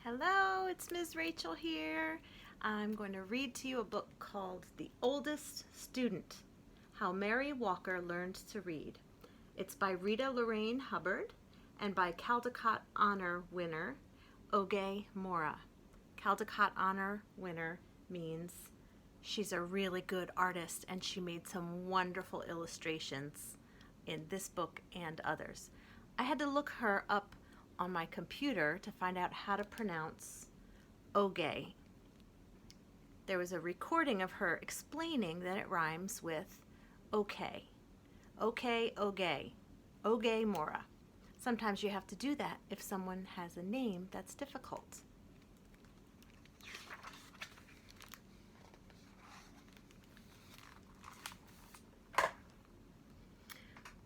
Hello, it's Ms. Rachel here. I'm going to read to you a book called The Oldest Student, How Mary Walker Learned to Read. It's by Rita Lorraine Hubbard and by Caldecott Honor winner Mora. Caldecott Honor winner means she's a really good artist and she made some wonderful illustrations in this book and others. I had to look her up on my computer to find out how to pronounce Oge. There was a recording of her explaining that it rhymes with okay. Okay, Oge. Oge Mora. Sometimes you have to do that if someone has a name that's difficult.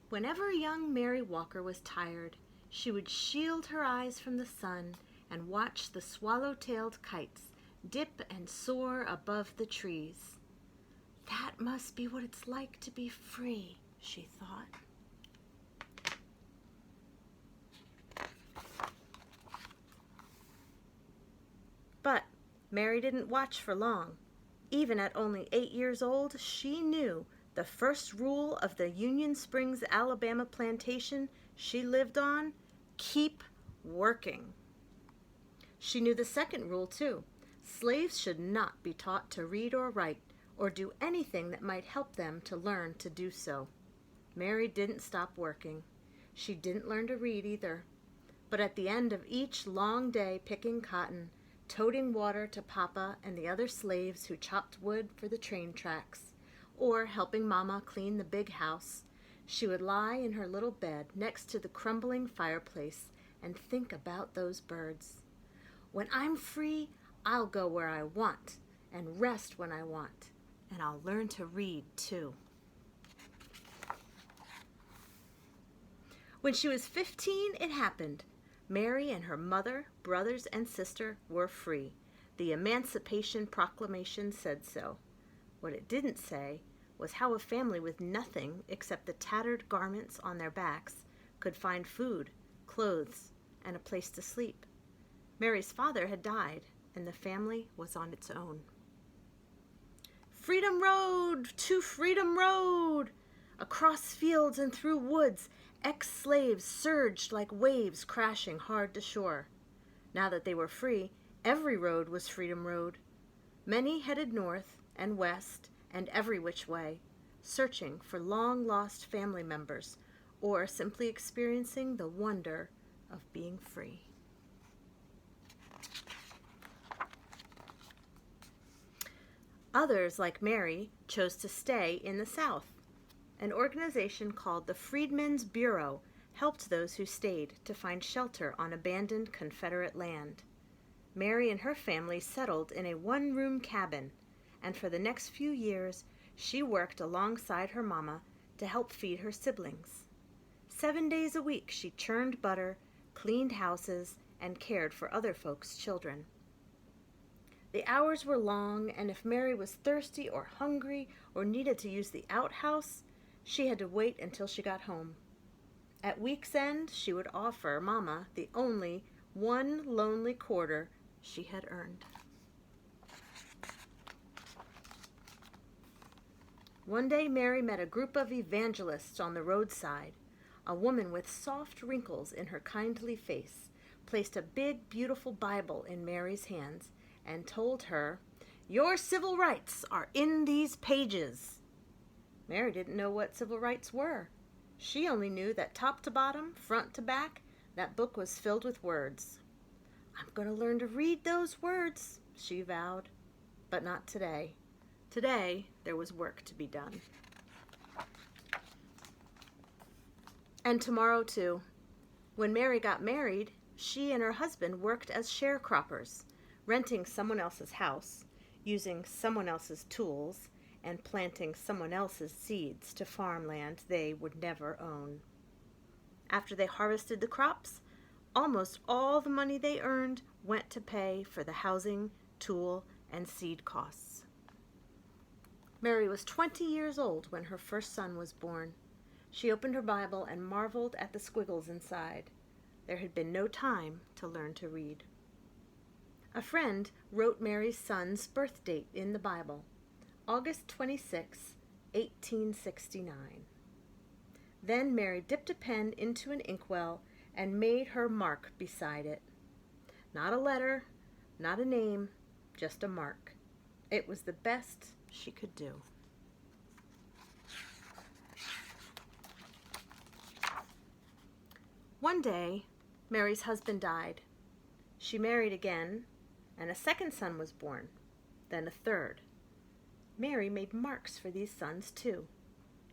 Whenever young Mary Walker was tired, she would shield her eyes from the sun and watch the swallow-tailed kites dip and soar above the trees. That must be what it's like to be free, she thought. But Mary didn't watch for long. Even at only 8 years old, she knew the first rule of the Union Springs, Alabama plantation she lived on: keep working. She knew the second rule, too. Slaves should not be taught to read or write or do anything that might help them to learn to do so. Mary didn't stop working. She didn't learn to read either. But at the end of each long day picking cotton, toting water to Papa and the other slaves who chopped wood for the train tracks, or helping Mama clean the big house, she would lie in her little bed next to the crumbling fireplace and think about those birds. When I'm free, I'll go where I want and rest when I want, and I'll learn to read too. When she was 15, it happened. Mary and her mother, brothers, and sister were free. The Emancipation Proclamation said so. What it didn't say was how a family with nothing except the tattered garments on their backs could find food, clothes, and a place to sleep. Mary's father had died, and the family was on its own. Freedom Road! To Freedom Road! Across fields and through woods, ex-slaves surged like waves crashing hard to shore. Now that they were free, every road was Freedom Road. Many headed north and west and every which way, searching for long-lost family members or simply experiencing the wonder of being free. Others, like Mary, chose to stay in the South. An organization called the Freedmen Bureau helped those who stayed to find shelter on abandoned Confederate land. Mary and her family settled in a one-room cabin, and for the next few years, she worked alongside her mama to help feed her siblings. 7 days a week, she churned butter, cleaned houses, and cared for other folks' children. The hours were long, and if Mary was thirsty or hungry or needed to use the outhouse, she had to wait until she got home. At week's end, she would offer Mama the only one lonely quarter she had earned. One day, Mary met a group of evangelists on the roadside. A woman with soft wrinkles in her kindly face placed a big, beautiful Bible in Mary's hands and told her, "Your civil rights are in these pages." Mary didn't know what civil rights were. She only knew that top to bottom, front to back, that book was filled with words. "I'm going to learn to read those words," she vowed. But not today. Today, there was work to be done. And tomorrow, too. When Mary got married, she and her husband worked as sharecroppers, renting someone else's house, using someone else's tools, and planting someone else's seeds to farmland they would never own. After they harvested the crops, almost all the money they earned went to pay for the housing, tool, and seed costs. Mary was 20 years old when her first son was born. She opened her Bible and marveled at the squiggles inside. There had been no time to learn to read. A friend wrote Mary's son's birth date in the Bible, August 26, 1869. Then Mary dipped a pen into an inkwell and made her mark beside it. Not a letter, not a name, just a mark. It was the best she could do. One day, Mary's husband died. She married again, and a second son was born, then a third. Mary made marks for these sons, too.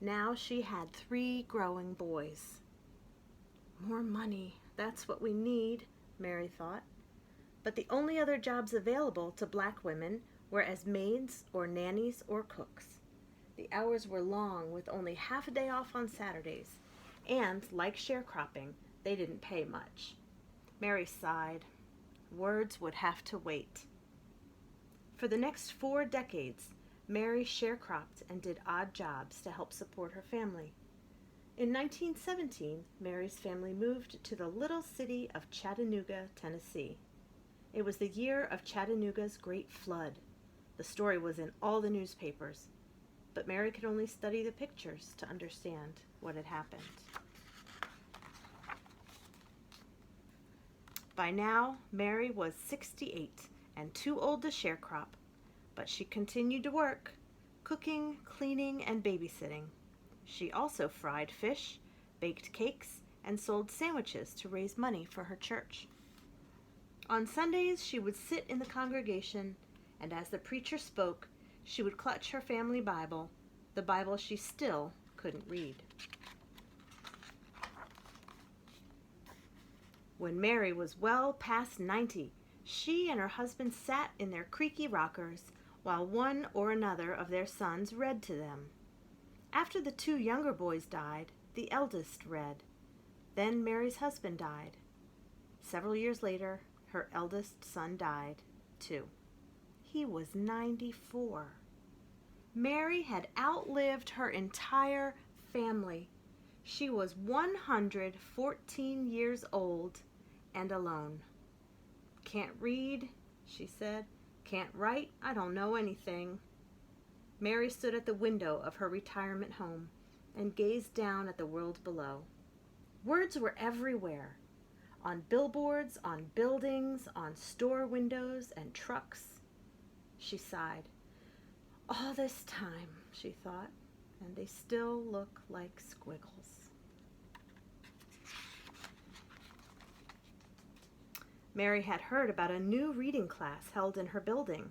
Now she had 3 growing boys. More money, that's what we need, Mary thought. But the only other jobs available to black women were as maids or nannies or cooks. The hours were long, with only half a day off on Saturdays, and, like sharecropping, they didn't pay much. Mary sighed. Words would have to wait. For the next 4 decades, Mary sharecropped and did odd jobs to help support her family. In 1917, Mary's family moved to the little city of Chattanooga, Tennessee. It was the year of Chattanooga's Great Flood. The story was in all the newspapers, but Mary could only study the pictures to understand what had happened. By now, Mary was 68 and too old to sharecrop, but she continued to work, cooking, cleaning, and babysitting. She also fried fish, baked cakes, and sold sandwiches to raise money for her church. On Sundays, she would sit in the congregation, and as the preacher spoke, she would clutch her family Bible, the Bible she still couldn't read. When Mary was well past 90, she and her husband sat in their creaky rockers while one or another of their sons read to them. After the 2 younger boys died, the eldest read. Then Mary's husband died. Several years later, her eldest son died, too. He was 94. Mary had outlived her entire family. She was 114 years old and alone. "Can't read," she said. "Can't write. I don't know anything." Mary stood at the window of her retirement home and gazed down at the world below. Words were everywhere. On billboards, on buildings, on store windows and trucks. She sighed. All this time, she thought, and they still look like squiggles. Mary had heard about a new reading class held in her building.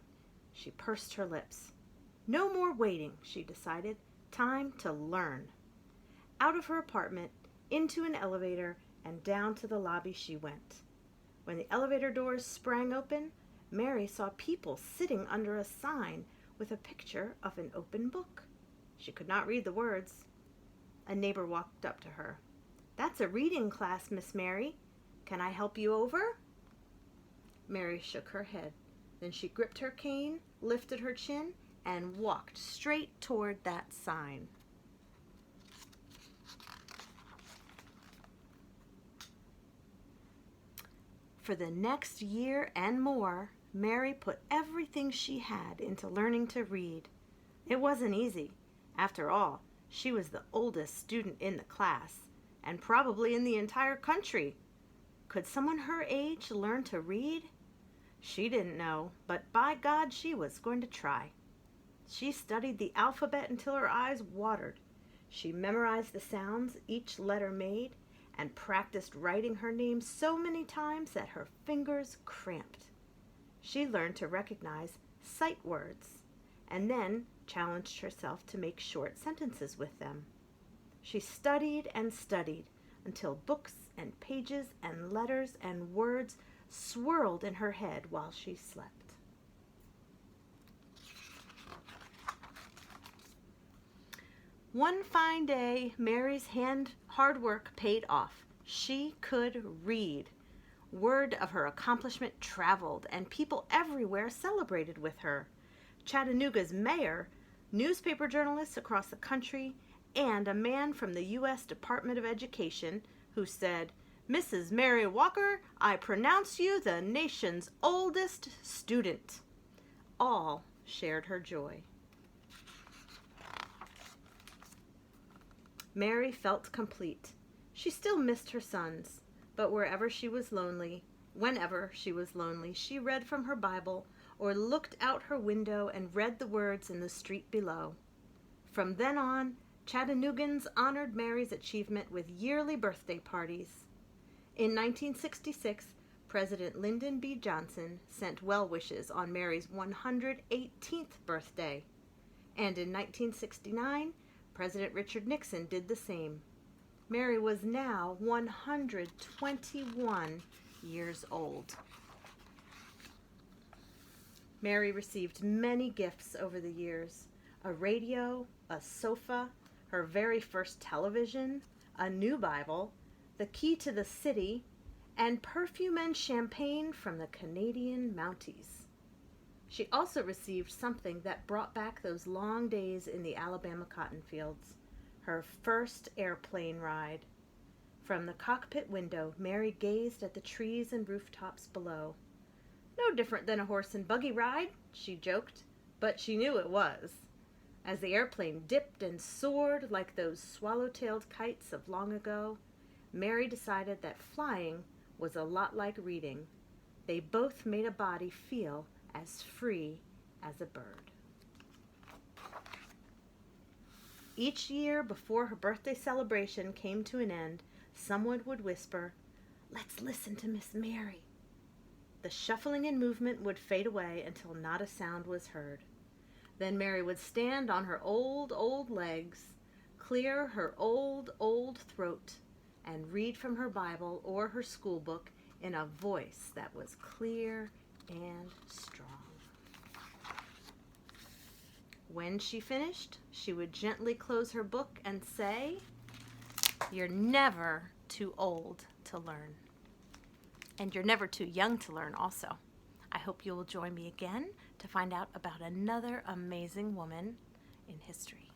She pursed her lips. No more waiting, she decided. Time to learn. Out of her apartment, into an elevator, and down to the lobby she went. When the elevator doors sprang open, Mary saw people sitting under a sign with a picture of an open book. She could not read the words. A neighbor walked up to her. "That's a reading class, Miss Mary. Can I help you over?" Mary shook her head. Then she gripped her cane, lifted her chin, and walked straight toward that sign. For the next year and more, Mary put everything she had into learning to read. It wasn't easy. After all, she was the oldest student in the class, and probably in the entire country. Could someone her age learn to read? She didn't know, but by God, she was going to try. She studied the alphabet until her eyes watered. She memorized the sounds each letter made and practiced writing her name so many times that her fingers cramped. She learned to recognize sight words and then challenged herself to make short sentences with them. She studied and studied until books and pages and letters and words swirled in her head while she slept. One fine day, Mary's hard work paid off. She could read. Word of her accomplishment traveled, and people everywhere celebrated with her. Chattanooga's mayor, newspaper journalists across the country, and a man from the U.S. Department of Education who said, Mrs. Mary Walker, I pronounce you the nation's oldest student. All shared her joy. Mary felt complete. She still missed her sons, but whenever she was lonely, she read from her Bible or looked out her window and read the words in the street below. From then on, Chattanoogans honored Mary's achievement with yearly birthday parties. In 1966, President Lyndon B. Johnson sent well wishes on Mary's 118th birthday. And in 1969, President Richard Nixon did the same. Mary was now 121 years old. Mary received many gifts over the years: a radio, a sofa, her very first television, a new Bible, the key to the city, and perfume and champagne from the Canadian Mounties. She also received something that brought back those long days in the Alabama cotton fields: her first airplane ride. From the cockpit window, Mary gazed at the trees and rooftops below. No different than a horse and buggy ride, she joked, but she knew it was. As the airplane dipped and soared like those swallow-tailed kites of long ago, Mary decided that flying was a lot like reading. They both made a body feel as free as a bird. Each year before her birthday celebration came to an end, someone would whisper, "Let's listen to Miss Mary." The shuffling and movement would fade away until not a sound was heard. Then Mary would stand on her old legs, clear her old throat, and read from her Bible or her school book in a voice that was clear and strong. When she finished, she would gently close her book and say, "You're never too old to learn. And you're never too young to learn also." I hope you will join me again to find out about another amazing woman in history.